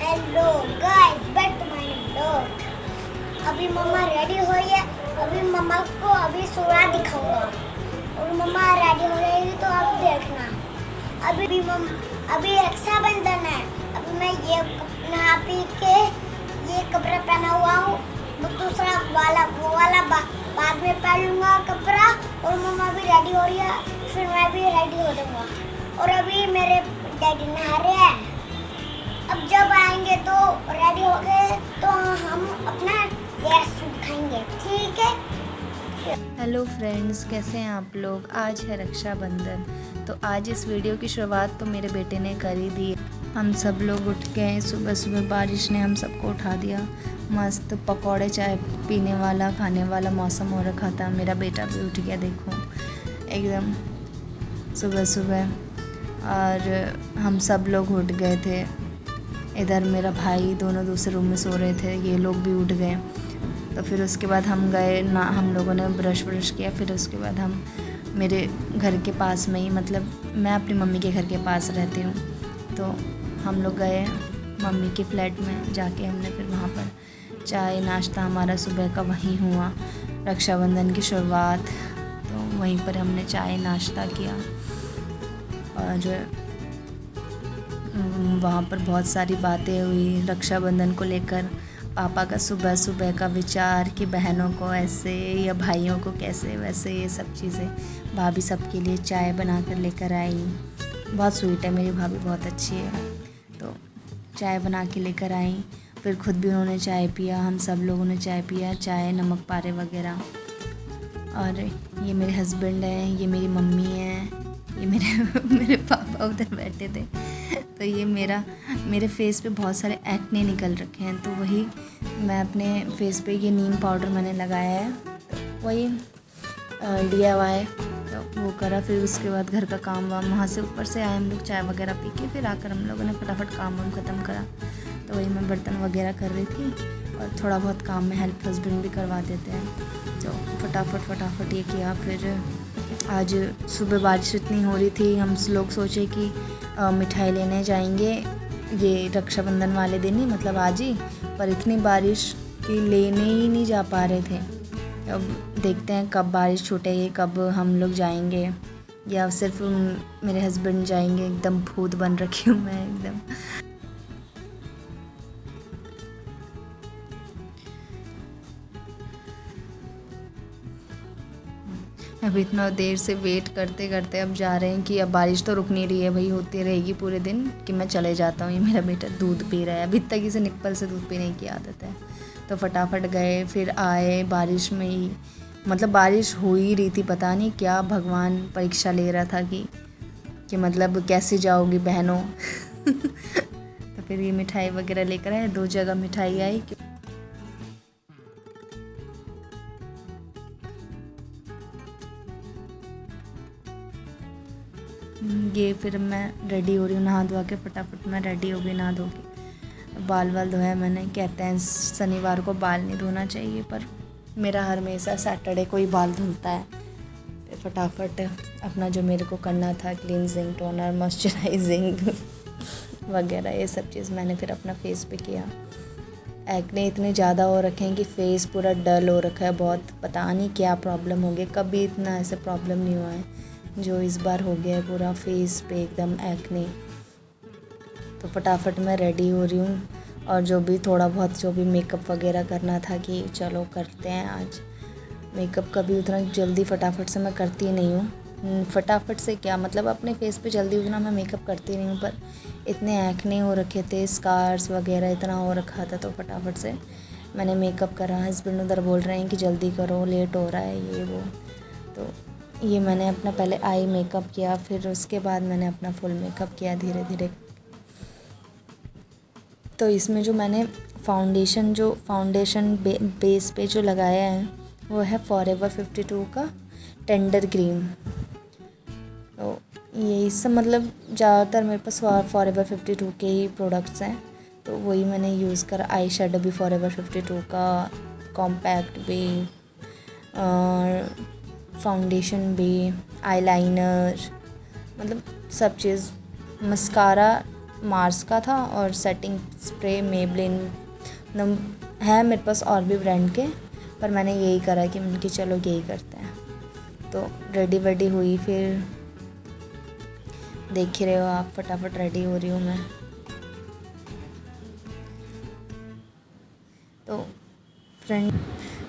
Hello guys, back to my blog. अभी मम्मा ready हो रही है। अभी मम्मा को अभी सोना दिखाऊंगा और मम्मा रेडी हो रही तो आप देखना। अभी रक्षाबंधन है। अभी मैं ये नहा पी के ये कपड़ा पहना हुआ हूँ। दूसरा वाला वो वाला बाद में पहन लूँगा कपड़ा। और मम्मा भी रेडी हो रही है, फिर मैं भी रेडी हो जाऊँगा। और अभी मेरे डैडी नहा रहे हैं। अब जब आएंगे तो रेडी हो गए तो हम अपना ये सूट खाएंगे, ठीक है। हेलो फ्रेंड्स, कैसे हैं आप लोग। आज है रक्षाबंधन, तो आज इस वीडियो की शुरुआत तो मेरे बेटे ने कर ही दी। हम सब लोग उठ गए। सुबह सुबह बारिश ने हम सबको उठा दिया। मस्त पकौड़े चाय पीने वाला खाने वाला मौसम हो रखा था। मेरा बेटा भी उठ गया, देखो एकदम सुबह सुबह। और हम सब लोग उठ गए थे। इधर मेरा भाई दोनों दूसरे रूम में सो रहे थे, ये लोग भी उठ गए। तो फिर उसके बाद हम गए ना, हम लोगों ने ब्रश किया। फिर उसके बाद हम मेरे घर के पास में ही, मतलब मैं अपनी मम्मी के घर के पास रहती हूँ, तो हम लोग गए मम्मी के फ्लैट में। जाके हमने फिर वहाँ पर चाय नाश्ता हमारा सुबह का वहीं हुआ। रक्षाबंधन की शुरुआत तो वहीं पर हमने चाय नाश्ता किया। और वहाँ पर बहुत सारी बातें हुई रक्षाबंधन को लेकर। पापा का सुबह सुबह का विचार कि बहनों को ऐसे या भाइयों को कैसे, वैसे ये सब चीज़ें। भाभी सबके लिए चाय बना कर लेकर आई। बहुत स्वीट है मेरी भाभी, बहुत अच्छी है। तो चाय बना के लेकर आई। फिर खुद भी उन्होंने चाय पिया, हम सब लोगों ने चाय पिया, चाय नमक पारे वगैरह। और ये मेरे हस्बैंड हैं, ये मेरी मम्मी है, ये मेरे पापा उधर बैठे थे। तो ये मेरे फेस पे बहुत सारे एक्ने निकल रखे हैं, तो वही मैं अपने फेस पे ये नीम पाउडर मैंने लगाया है। तो वही DIY तो वो करा। फिर उसके बाद घर का काम वाम, वहाँ से ऊपर से आए हम लोग चाय वगैरह पी के। फिर आकर हम लोगों ने फटाफट काम वाम ख़त्म करा। तो वही मैं बर्तन वगैरह कर रही थी और थोड़ा बहुत काम में हेल्प हस्बैंड भी करवा देते हैं। तो फटाफट ये किया। फिर आज सुबह बारिश इतनी हो रही थी, हम लोग सोचे कि मिठाई लेने जाएंगे ये रक्षाबंधन वाले दिन ही, मतलब आज ही। पर इतनी बारिश कि लेने ही नहीं जा पा रहे थे। अब देखते हैं कब बारिश छूटेगी, कब हम लोग जाएंगे या सिर्फ मेरे हस्बैंड जाएंगे। एकदम भूत बन रखी हूँ मैं एकदम। अब इतना देर से वेट करते करते अब जा रहे हैं कि अब बारिश तो रुक नहीं रही है भाई, होती रहेगी पूरे दिन कि मैं चले जाता हूँ। ये मेरा बेटा दूध पी रहा है, अभी तक इसे निप्पल से दूध पीने की आदत है। तो फटाफट गए, फिर आए बारिश में ही, मतलब बारिश हो ही रही थी। पता नहीं क्या भगवान परीक्षा ले रहा था कि मतलब कैसे जाओगी बहनों। तो फिर ये मिठाई वगैरह लेकर आए, 2 जगह मिठाई आई। ये फिर मैं रेडी हो रही हूँ नहा धोआ के। फटाफट मैं रेडी हो गई नहा धो के। बाल धोया मैंने। कहते हैं शनिवार को बाल नहीं धोना चाहिए, पर मेरा हमेशा सैटरडे को ही बाल धुलता है। फिर फटाफट अपना जो मेरे को करना था, क्लींजिंग, टोनर, मॉइस्चराइजिंग वगैरह ये सब चीज़ मैंने फिर अपना फेस पे किया। एक्ने इतने ज़्यादा हो रखे हैं कि फेस पूरा डल हो रखा है बहुत। पता नहीं क्या प्रॉब्लम हो गई, कभी इतना ऐसे प्रॉब्लम नहीं हुआ है जो इस बार हो गया है पूरा फेस पे एकदम एक्ने। तो फटाफट मैं रेडी हो रही हूँ और जो भी थोड़ा बहुत जो भी मेकअप वगैरह करना था कि चलो करते हैं आज। मेकअप कभी उतना जल्दी फटाफट से मैं करती नहीं हूँ। फटाफट से क्या मतलब, अपने फेस पे जल्दी उतना मैं मेकअप करती नहीं हूँ, पर इतने एक्ने हो रखे थे, स्कार्स वगैरह इतना हो रखा था, तो फटाफट से मैंने मेकअप करा। हस्बैंड उधर बोल रहे हैं कि जल्दी करो, लेट हो रहा है ये वो। तो ये मैंने अपना पहले आई मेकअप किया, फिर उसके बाद मैंने अपना फुल मेकअप किया धीरे धीरे। तो इसमें जो मैंने फाउंडेशन बेस पे जो लगाया है वो है फॉरएवर 52 का टेंडर क्रीम। तो ये सब मतलब ज़्यादातर मेरे पास फॉरएवर 52 के ही प्रोडक्ट्स हैं, तो वही मैंने यूज़ करा। आई शेडो भी फॉरएवर 52 का, कॉम्पैक्ट भी, और फाउंडेशन भी, आईलाइनर, मतलब सब चीज़। मस्कारा मार्स का था और सेटिंग स्प्रे मेबलिन है मेरे पास और भी ब्रांड के, पर मैंने यही करा कि मैंने कि चलो यही करते हैं। तो रेडी वेडी हुई, फिर देख ही रहे हो आप, फटाफट रेडी हो रही हूँ मैं।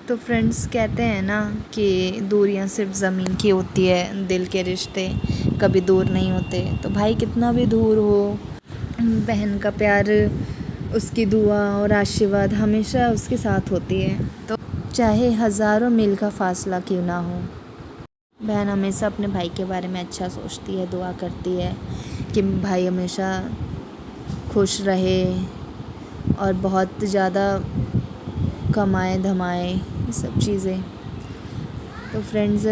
तो फ्रेंड्स कहते हैं ना कि दूरियां सिर्फ ज़मीन की होती है, दिल के रिश्ते कभी दूर नहीं होते। तो भाई कितना भी दूर हो, बहन का प्यार, उसकी दुआ और आशीर्वाद हमेशा उसके साथ होती है। तो चाहे हज़ारों मील का फासला क्यों ना हो, बहन हमेशा अपने भाई के बारे में अच्छा सोचती है, दुआ करती है कि भाई हमेशा खुश रहे और बहुत ज़्यादा कमाए धमाए, ये सब चीज़ें। तो फ्रेंड्स,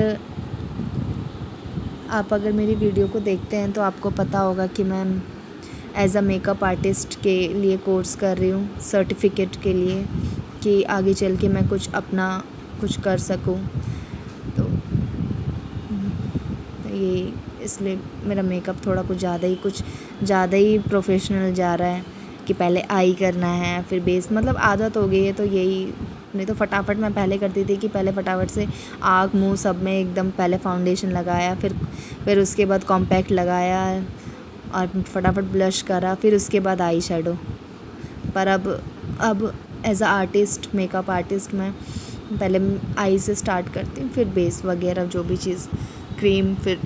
आप अगर मेरी वीडियो को देखते हैं तो आपको पता होगा कि मैं एज अ मेकअप आर्टिस्ट के लिए कोर्स कर रही हूँ, सर्टिफिकेट के लिए, कि आगे चल के मैं कुछ अपना कुछ कर सकूँ। तो ये इसलिए मेरा मेकअप थोड़ा कुछ ज़्यादा ही प्रोफेशनल जा रहा है कि पहले आई करना है, फिर बेस, मतलब आदत हो गई है। तो यही, नहीं तो फटाफट मैं पहले करती थी कि पहले फटाफट से आँख मुंह सब में एकदम पहले फाउंडेशन लगाया, फिर उसके बाद कॉम्पैक्ट लगाया और फटाफट ब्लश करा, फिर उसके बाद आई शेडो। पर अब as a artist, makeup artist, मैं पहले आई से स्टार्ट करती हूँ, फिर बेस वगैरह जो भी चीज़, क्रीम, फिर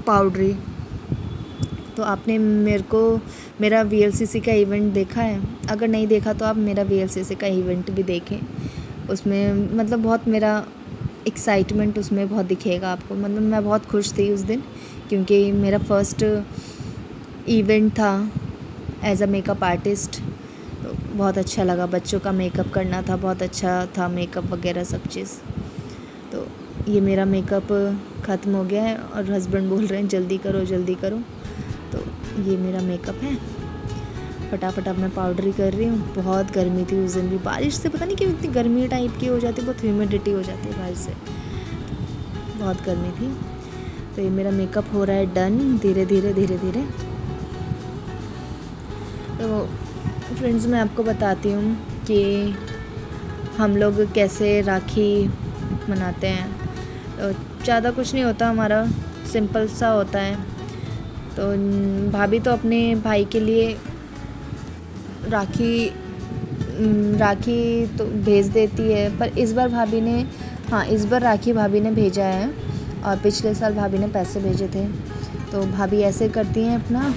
पाउडरी। तो आपने मेरा VLCC का इवेंट देखा है? अगर नहीं देखा तो आप मेरा VLCC का इवेंट भी देखें। उसमें मतलब बहुत मेरा एक्साइटमेंट उसमें बहुत दिखेगा आपको। मतलब मैं बहुत खुश थी उस दिन, क्योंकि मेरा फर्स्ट इवेंट था एज अ मेकअप आर्टिस्ट। तो बहुत अच्छा लगा, बच्चों का मेकअप करना था, बहुत अच्छा था मेकअप वगैरह सब चीज़। तो ये मेरा मेकअप ख़त्म हो गया है और हस्बैंड बोल रहे हैं जल्दी करो जल्दी करो। तो ये मेरा मेकअप है, फटाफट अब मैं पाउडरी कर रही हूँ। बहुत गर्मी थी उस दिन भी, बारिश से पता नहीं क्यों इतनी गर्मी टाइप की हो जाती है, बहुत ह्यूमिडिटी हो जाती है बारिश से, बहुत गर्मी थी। तो ये मेरा मेकअप हो रहा है डन, धीरे धीरे। तो फ्रेंड्स, मैं आपको बताती हूँ कि हम लोग कैसे राखी मनाते हैं। तो ज़्यादा कुछ नहीं होता, हमारा सिंपल सा होता है। तो भाभी तो अपने भाई के लिए राखी तो भेज देती है, पर इस बार राखी भाभी ने भेजा है, और पिछले साल भाभी ने पैसे भेजे थे। तो भाभी ऐसे करती हैं, अपना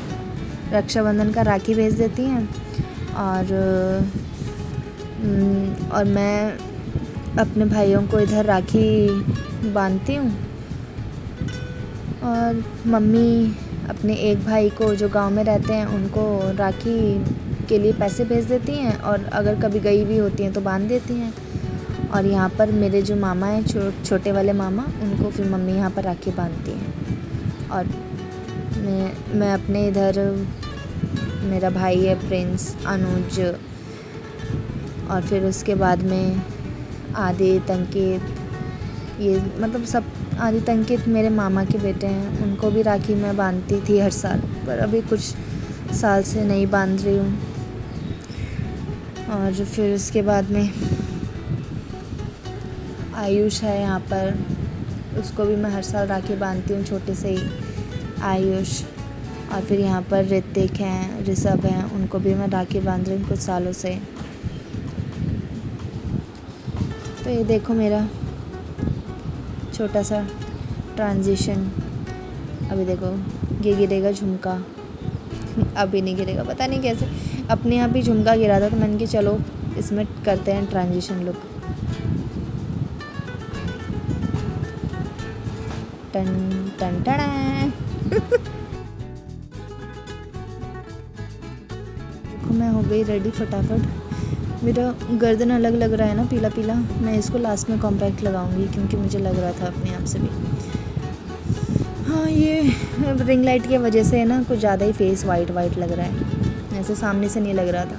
रक्षाबंधन का राखी भेज देती हैं, और मैं अपने भाइयों को इधर राखी बांधती हूँ, और मम्मी अपने एक भाई को जो गांव में रहते हैं उनको राखी के लिए पैसे भेज देती हैं, और अगर कभी गई भी होती हैं तो बांध देती हैं। और यहाँ पर मेरे जो मामा हैं, छोटे वाले मामा, उनको फिर मम्मी यहाँ पर राखी बांधती हैं। और मैं अपने इधर, मेरा भाई है प्रिंस, अनुज, और फिर उसके बाद में आदित्य, अंकित, ये मतलब सब, आदित्य अंकित मेरे मामा के बेटे हैं, उनको भी राखी मैं बांधती थी हर साल, पर अभी कुछ साल से नहीं बांध रही हूँ। और फिर उसके बाद में आयुष है यहाँ पर, उसको भी मैं हर साल राखी बांधती हूँ, छोटे से ही आयुष। और फिर यहाँ पर ऋतिक हैं, ऋषभ हैं, उनको भी मैं राखी बांध रही हूँ कुछ सालों से। तो ये देखो मेरा छोटा सा ट्रांजिशन। अभी देखो ये गिरेगा झुमका, अभी नहीं गिरेगा, पता नहीं कैसे अपने आप ही झुमका गिरा था। तो मैंने कि चलो इसमें करते हैं ट्रांजिशन लुक। टन टन टन देखो मैं हो गई रेडी फटाफट। मेरा गर्दन अलग लग रहा है ना, पीला पीला, मैं इसको लास्ट में कॉम्पैक्ट लगाऊंगी, क्योंकि मुझे लग रहा था अपने आप से भी। हाँ, ये रिंग लाइट की वजह से है ना, कुछ ज़्यादा ही फेस वाइट लग रहा है, ऐसे सामने से नहीं लग रहा था।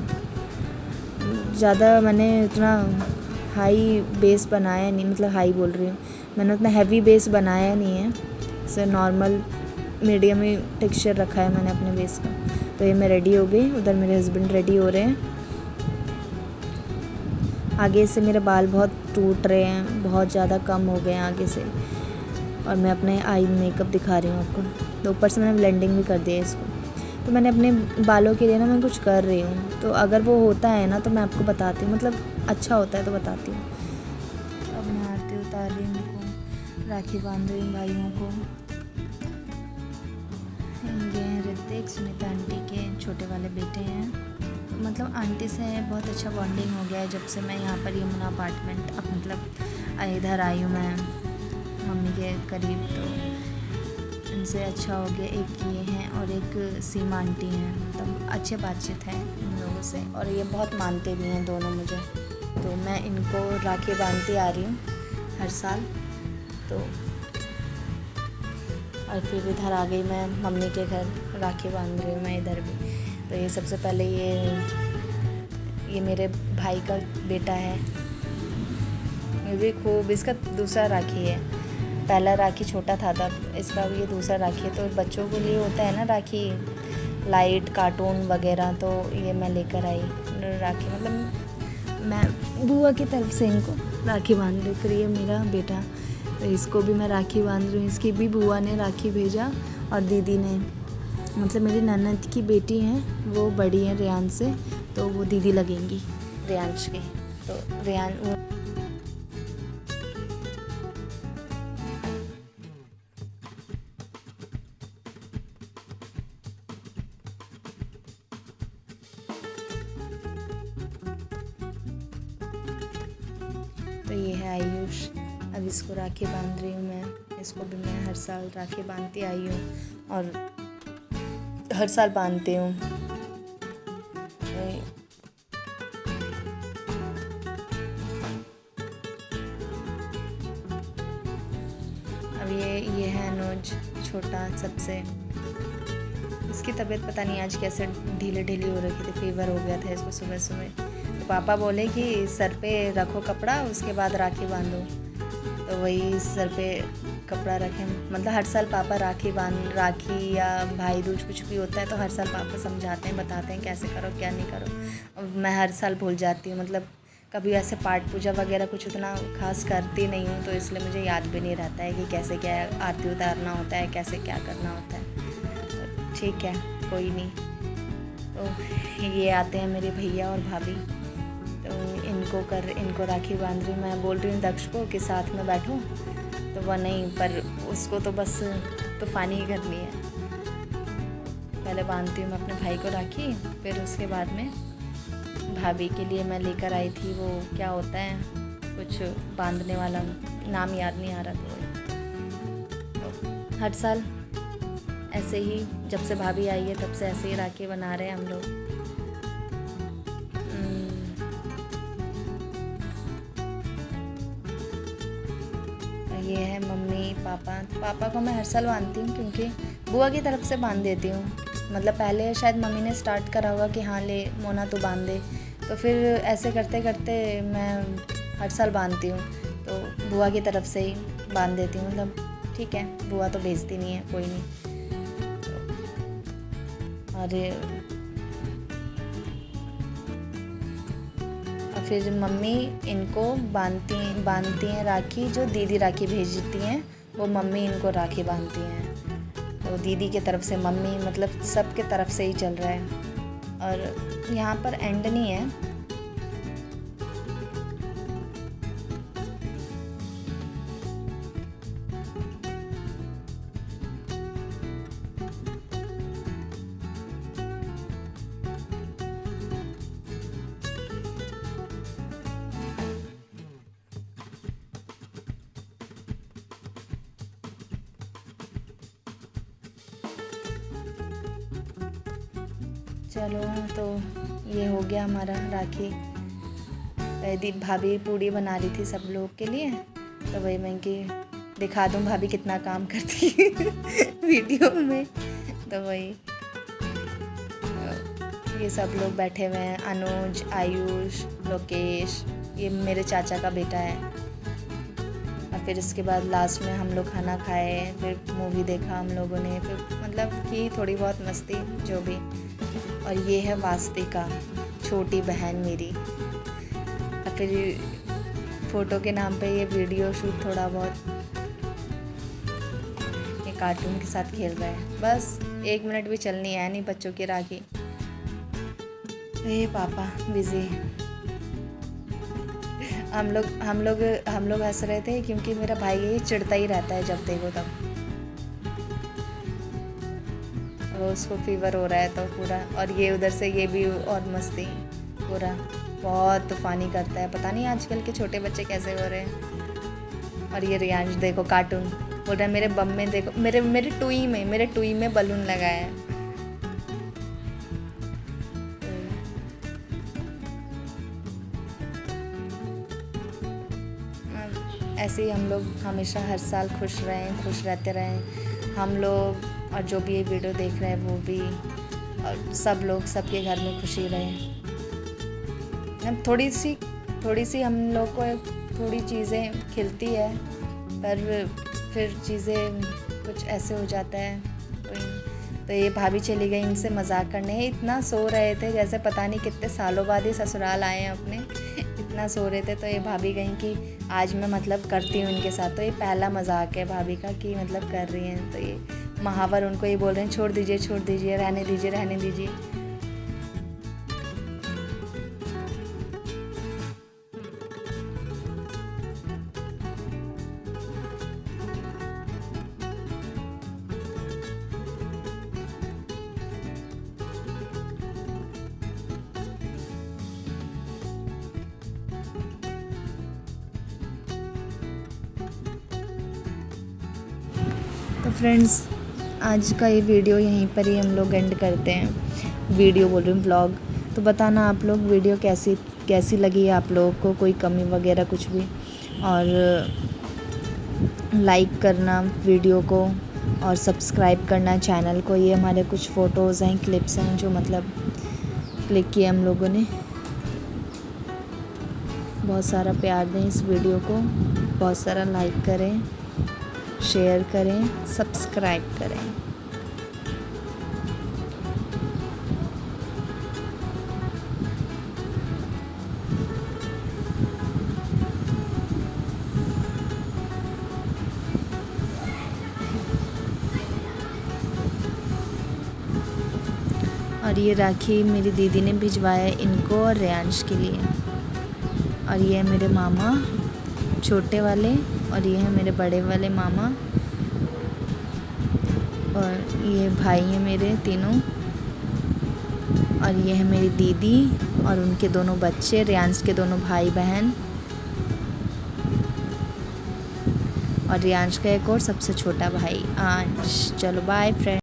ज़्यादा मैंने इतना हाई बेस बनाया नहीं, मतलब हाई बोल रही हूँ, मैंने उतना हैवी बेस बनाया नहीं है, सिर्फ नॉर्मल मीडियम ही टेक्सचर रखा है मैंने अपने बेस का। तो ये मैं रेडी हो गई, उधर मेरे हस्बैंड रेडी हो रहे हैं। आगे से मेरे बाल बहुत टूट रहे हैं, बहुत ज़्यादा कम हो गए हैं आगे से, और मैं अपने आई मेकअप दिखा रही हूँ आपको। तो ऊपर से मैंने ब्लेंडिंग भी कर दिया है इसको। तो मैंने अपने बालों के लिए ना मैं कुछ कर रही हूँ, तो अगर वो होता है ना तो मैं आपको बताती हूँ, मतलब अच्छा होता है तो बताती हूँ। अब मैं आरती उतार रही हूँ उनको, राखी बांध रही हूँ भाइयों को। ये हैं ऋतिक, सुनीता आंटी के छोटे वाले बेटे हैं। मतलब आंटी से बहुत अच्छा बॉन्डिंग हो गया है जब से मैं यहाँ पर यमुना अपार्टमेंट अब मतलब इधर आई हूँ मैं मम्मी के करीब। तो इनसे अच्छा हो गया। एक ये हैं और एक सीमा आंटी हैं, मतलब अच्छे बातचीत है इन लोगों से, और ये बहुत मानते भी हैं दोनों मुझे। तो मैं इनको राखी बांधती आ रही हूँ हर साल। तो और फिर इधर आ गई मैं मम्मी के घर, राखी बांध रही हूँ मैं इधर भी। तो ये सबसे पहले ये मेरे भाई का बेटा है, ये भी खूब, इसका दूसरा राखी है। पहला राखी छोटा था तब, इसका भी ये दूसरा राखी है। तो बच्चों के लिए होता है ना राखी, लाइट कार्टून वगैरह, तो ये मैं लेकर आई राखी। मतलब मैं बुआ की तरफ से इनको राखी बांध रही। फिर ये मेरा बेटा, तो इसको भी मैं राखी बांध रही हूँ। इसकी भी बुआ ने राखी भेजा और दीदी ने, मतलब मेरी ननद की बेटी हैं, वो बड़ी हैं रेयान से, तो वो दीदी लगेंगी रेयांश की। तो रेयान तो ये है आयुष। अब इसको राखी बांध रही हूँ मैं। इसको भी मैं हर साल राखी बांधती आई हूँ और हर साल बांधती हूँ। अब ये है अनुज, छोटा सबसे। इसकी तबीयत पता नहीं आज कैसे ढीली हो रखी थी, फीवर हो गया था इसको सुबह सुबह। तो पापा बोले कि सर पे रखो कपड़ा, उसके बाद राखी बांधो। तो वही सर पे कपड़ा रखें। मतलब हर साल पापा राखी या भाई दूज कुछ भी होता है तो हर साल पापा समझाते हैं, बताते हैं कैसे करो क्या नहीं करो। अब मैं हर साल भूल जाती हूँ, मतलब कभी ऐसे पाठ पूजा वगैरह कुछ उतना खास करती नहीं हूँ, तो इसलिए मुझे याद भी नहीं रहता है कि कैसे क्या आरती उतारना होता है, कैसे क्या करना होता है। तो ठीक है, कोई नहीं। तो ये आते हैं मेरे भैया और भाभी, तो इनको राखी बांध रही हूँ। मैं बोल रही हूँ दक्ष को कि साथ में बैठो, तो वह नहीं, पर उसको तो बस तूफानी ही करनी है। पहले बांधती हूँ मैं अपने भाई को राखी, फिर उसके बाद में भाभी के लिए मैं लेकर आई थी वो क्या होता है कुछ बांधने वाला, नाम याद नहीं आ रहा। तो हर साल ऐसे ही, जब से भाभी आई है तब से ऐसे ही राखी बना रहे हैं हम लोग। ये है मम्मी पापा को मैं हर साल बांधती हूँ, क्योंकि बुआ की तरफ से बांध देती हूँ। मतलब पहले शायद मम्मी ने स्टार्ट करा होगा कि हाँ ले मोना तू बांध दे, तो फिर ऐसे करते करते मैं हर साल बांधती हूँ। तो बुआ की तरफ से ही बांध देती हूँ, मतलब ठीक है, बुआ तो भेजती नहीं है, कोई नहीं। और फिर मम्मी इनको बांधती हैं राखी। जो दीदी राखी भेजती हैं वो मम्मी इनको राखी बांधती हैं। तो दीदी के तरफ से मम्मी, मतलब सब के तरफ से ही चल रहा है। और यहाँ पर एंड नहीं है, चलो। तो ये हो गया हमारा राखी। भाभी पूड़ी बना रही थी सब लोग के लिए, तो वही मैं कि दिखा दूँ भाभी कितना काम करती है वीडियो में। तो वही ये सब लोग बैठे हुए हैं, अनुज, आयुष, लोकेश, ये मेरे चाचा का बेटा है। और फिर इसके बाद लास्ट में हम लोग खाना खाए, फिर मूवी देखा हम लोगों ने, फिर मतलब कि थोड़ी बहुत मस्ती जो भी। और ये है वास्तिका, छोटी बहन मेरी। और फिर फ़ोटो के नाम पे ये वीडियो शूट थोड़ा बहुत, ये कार्टून के साथ खेल रहा है। बस 1 मिनट भी चलनी है नहीं बच्चों की राखी। ये पापा बिज़ी। हम लोग हंस रहे थे क्योंकि मेरा भाई ये चिढ़ता ही रहता है जब देखो तब। और उसको फीवर हो रहा है तो पूरा, और ये उधर से ये भी और मस्ती पूरा, बहुत तूफानी करता है। पता नहीं आजकल के छोटे बच्चे कैसे हो रहे हैं। और ये रियांश देखो कार्टून बोल रहा है, मेरे बम में देखो, मेरे टुई में बलून लगाया है। ऐसे ही हम लोग हमेशा हर साल खुश रहते रहें हम लोग, और जो भी ये वीडियो देख रहे हैं वो भी, और सब लोग, सबके घर में खुशी रहे। थोड़ी सी हम लोग को थोड़ी चीज़ें खिलती है, पर फिर चीज़ें कुछ ऐसे हो जाता है। तो ये भाभी चली गई इनसे मजाक करने। इतना सो रहे थे जैसे पता नहीं कितने सालों बाद ही ससुराल आए हैं अपने, इतना सो रहे थे। तो ये भाभी गई कि आज मैं मतलब करती हूँ इनके साथ। तो ये पहला मजाक है भाभी का कि मतलब कर रही हैं। तो ये महावर उनको ये बोल रहे हैं, छोड़ दीजिए, रहने दीजिए। तो फ्रेंड्स, आज का ये वीडियो यहीं पर ही हम लोग एंड करते हैं। वीडियो बोल रही हूँ, व्लॉग। तो बताना आप लोग वीडियो कैसी लगी आप लोगों को, कोई कमी वगैरह कुछ भी, और लाइक करना वीडियो को, और सब्सक्राइब करना चैनल को। ये हमारे कुछ फ़ोटोज़ हैं, क्लिप्स हैं जो मतलब क्लिक किए हम लोगों ने। बहुत सारा प्यार दें इस वीडियो को, बहुत सारा लाइक करें, शेयर करें, सब्सक्राइब करें। और ये राखी मेरी दीदी ने भिजवाया इनको और रियांश के लिए। और ये है मेरे मामा छोटे वाले, और ये है मेरे बड़े वाले मामा, और ये भाई हैं मेरे तीनों, और ये है मेरी दीदी और उनके दोनों बच्चे, रियांश के दोनों भाई बहन, और रियांश का एक और सबसे छोटा भाई अंश। चलो बाय फ्रेंड।